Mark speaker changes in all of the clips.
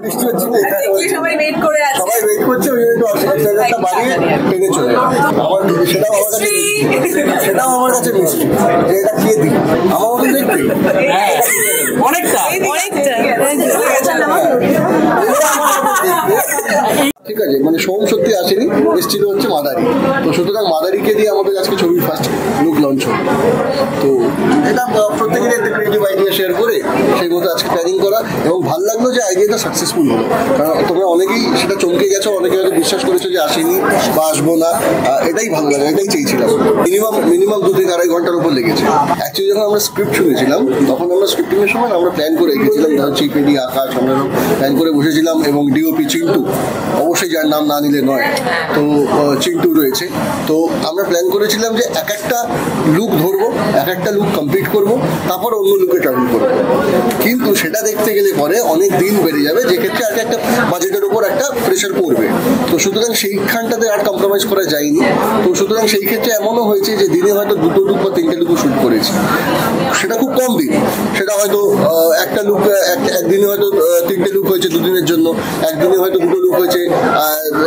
Speaker 1: বৃষ্টি হচ্ছে
Speaker 2: সবাই ওয়েট করে আছে,
Speaker 1: সবাই ওয়েট করছে, ওই জন্য একটু অক্সিজেনটা বাড়িয়ে টেনে চলে আমার সেটাও আমার কাছে মিষ্টি যে এটা খেয়ে দিই আমার মতো দেখতে
Speaker 2: অনেকটা
Speaker 1: ঠিক আছে। মানে সোম সত্যি আসেনি, এসেছিল হচ্ছে মাদারি। তো সুতরাং মাদারিকে দিয়ে আমাদের আজকে ছবির ফার্স্ট লুক লঞ্চ হবে। তো এটা প্রত্যেকেরই একটা ক্রিয়েটিভ আইডিয়া শেয়ার করে সেই মতো আজকে প্ল্যানিং করা, এবং ভালো লাগলো যে আইডিয়াটা সাকসেসফুল হলো। কারণ তোমরা অনেকেই সেটা চমকে গেছো, অনেকে হয়তো বিশ্বাস করেছো যে আসেনি বা আসবো না। এটাই ভালো লাগে, এটাই চেয়েছিলাম। মিনিমাম 2-2.5 ঘন্টার উপর লেগেছে। অ্যাকচুয়ালি যখন আমরা স্ক্রিপ্ট শুনেছিলাম তখন আমরা স্ক্রিপ্টিংয়ের সময় আমরা প্ল্যান করে রেখেছিলাম, চিপেডি আকাশ আমরা প্ল্যান করে বসেছিলাম, এবং ডিওপি চিন্টু, অবশ্যই যার নাম না নিলে নয়, তো চিন্টু রয়েছে। তো আমরা প্ল্যান করেছিলাম যে এক একটা লুক ধরবো, এক একটা লুক কমপ্লিট করবো, তারপর অন্য লুকে ট্রাভেল করবো। কিন্তু সেটা দেখতে গেলে পরে অনেক দিন বেড়ে যাবে, যেক্ষেত্রে আর একটা বাজেটের উপর একটা প্রেশার পড়বে। তো সুতরাং সেইখানটাতে আর কম্প্রোমাইজ করা যায়নি। তো সুতরাং সেই ক্ষেত্রে এমনও হয়েছে যে দিনে হয়তো 2টো লুক বা 3টে লুকও শ্যুট করেছি, সেটা খুব কম দিন। সেটা হয়তো একটা লুক একদিনে হয়তো 3টে লুক হয়েছে 2 দিনের জন্য, একদিনে হয়তো 2টো লুক হয়েছে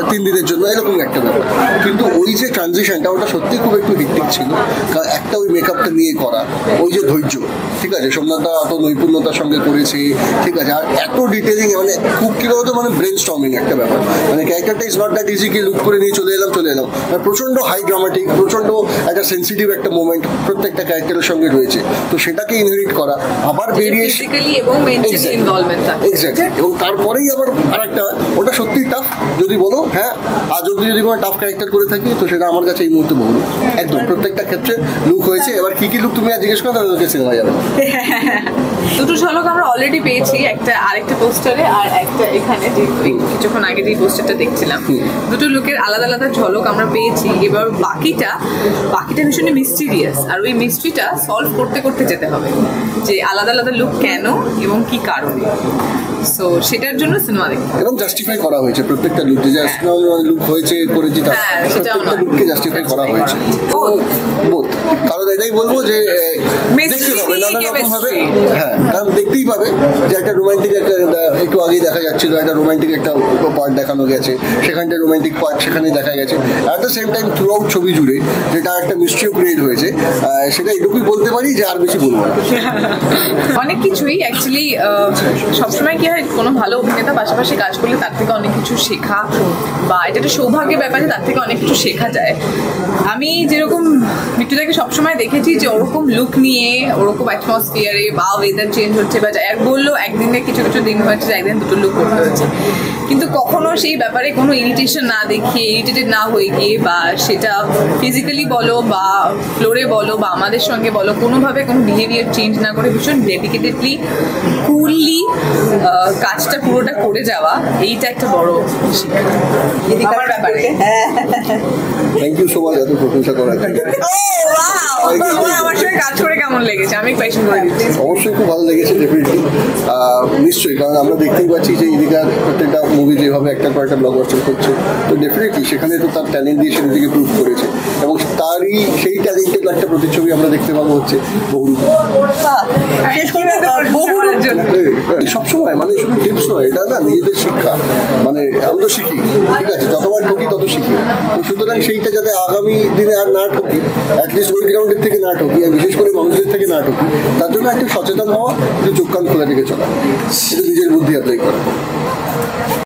Speaker 1: 3 দিনের জন্য, এরকম একটা ব্যাপার। কিন্তু ওই যে ট্রানজিশনটা ওটা সত্যি খুব একটু হিকটিক ছিল, কারণ একটা ওই মেকআপটা নিয়ে করা, ওই যে ধৈর্য, ঠিক আছে, সোমনাথদা অত নৈপুণ্যতার সঙ্গে করেছে, ঠিক আছে, আর এত ডিটেলিং, মানে খুব কি বলতো, মানে ব্রেন স্টর্মিং একটা ব্যাপার। মানে ক্যারেক্টারটা ইজ নট দ্যাট ইজি কি লুক করে নিয়ে চলে এলাম। মানে প্রচন্ড হাই ড্রামাটিক, প্রচন্ড একটা সেন্সিটিভ একটা মোমেন্ট প্রত্যেকটা ক্যারেক্টারের সঙ্গে রয়েছে। তো সেটাকে ইনহেরিট করা, আবার বেরিয়ে এক্স্যাক্টলি, এবং তারপরেই আবার আরেকটা, ওটা সত্যি টাফ। যদি বলো হ্যাঁ আজ অব্দি যদি কোনো টাফ ক্যারেক্টার করে থাকি তো সেটা আমার কাছে এই মুহূর্তে বহু একদম প্রত্যেকটা ক্ষেত্রে লুক হয়েছে। এবার কি লুক তুমি আর জিজ্ঞেস করো তাহলে ওকে সিনেমা যাবে।
Speaker 2: দুটো ঝলক আমরা অলরেডি পেয়েছি, একটা আরেকটা পোস্টারে আর একটা এখানে যে কিছুক্ষণ আগে যে পোস্টারটা দেখছিলাম, দুটো লুকের আলাদা আলাদা ঝলক আমরা পেয়েছি। এবার বাকিটা ভীষণই মিস্টিরিয়াস, আর ওই মিস্ট্রিটা সলভ করতে করতে যেতে হবে যে আলাদা আলাদা লুক কেন এবং কি কারণে। সো সেটার জন্য সিনেমা দেখতে
Speaker 1: এবং জাস্টিফাই করা হয়েছে প্রত্যেকটা লুক, যে লুক হয়েছে করেছি তার প্রত্যেকটা লুককে জাস্টিফাই করা হয়েছে। বোধ কারণ এটাই বলবো যে দেখতে পাবে নানা রকম ভাবে, হ্যাঁ, কারণ দেখতেই পাবে যে একটা রোমান্টিক একটা একটু আগেই দেখা যাচ্ছিল, একটা রোমান্টিক একটা পার্ট দেখানো গেছে, সেখানটা রোমান্টিক পার্ট সেখানেই দেখা গেছে। At the same time through out ছবি জুড়ে যেটা একটা মিস্ট্রিও ক্রিয়েট হয়েছে, সেটা এটুকুই বলতে পারি যে আর বেশি বলবো না।
Speaker 2: অনেক কিছুই অ্যাকচুয়ালি সবসময় কি হয়, কোনো ভালো অভিনেতা পাশাপাশি কাজ করলে তার থেকে অনেক কিছু শেখা, বা এটা একটা সৌভাগ্যের ব্যাপার যে তার থেকে অনেক কিছু শেখা যায়। আমি যেরকম মৃত্যুদাকে সবসময় দেখেছি যে ওরকম লুক নিয়ে, ওরকম অ্যাটমসফিয়ারে বা ওয়েদার চেঞ্জ হচ্ছে, বা বললো একদিনে কিছু কিছু দিন হয়েছে একদিন দুটো লুক করতে হয়েছে, কিন্তু কখনো সেই ব্যাপারে কোনো ইরিটেশন না দেখিয়ে, ইরিটেটেড না হয়ে গিয়ে, বা সেটা ফিজিক্যালি বলো বা ফ্লোরে বলো বা আমাদের সঙ্গে বলো, কোনোভাবে কোনো বিহেভিয়ার চেঞ্জ না করে ভীষণ ডেডিকেটেডলি কুললি কাজটা পুরোটা করে যাওয়া, এইটা একটা বড় শিক্ষা আমার ব্যাপারে।
Speaker 1: থ্যাংক ইউ সো মাচ এত প্রশংসা করার জন্য।
Speaker 2: আমার সঙ্গে কাজ করে কেমন লেগেছে আমি কোয়েশ্চেন করে দিচ্ছি।
Speaker 1: অবশ্যই খুব ভালো লেগেছে, ডেফিনেটলি, নিশ্চয়ই, কারণ আমরা দেখতেই পাচ্ছি যে ইদিকার প্রত্যেকটা মুভি যেভাবে একটা পর একটা ব্লকবাস্টার করছে, তো ডেফিনেটলি সেখানে তো তার ট্যালেন্ট দিয়ে সে নিজেকে প্রুভ করেছে, এবং তারই সেই ট্যালেন্টের একটা প্রতিচ্ছবি আমরা দেখতে পাবো হচ্ছে বহুরূপ। সবসময় মানে শুধু টিপস নয়, এটা না নিজেদের শিক্ষা, মানে আমরা তো শিখি, ঠিক আছে, যতবার ঠকি তত শিখি। তো সুতরাং সেইটা যাতে আগামী দিনে আর না ঠকি, অ্যাটলিস্ট ওই গ্রাউন্ডের থেকে না ঠকি, আর বিশেষ করে মানুষদের থেকে না ঠকি, তার জন্য একটু সচেতন হওয়া, একটু চোখ কান খোলা রেখে চলা, এটা নিজের বুদ্ধি অ্যাপ্লাই করা।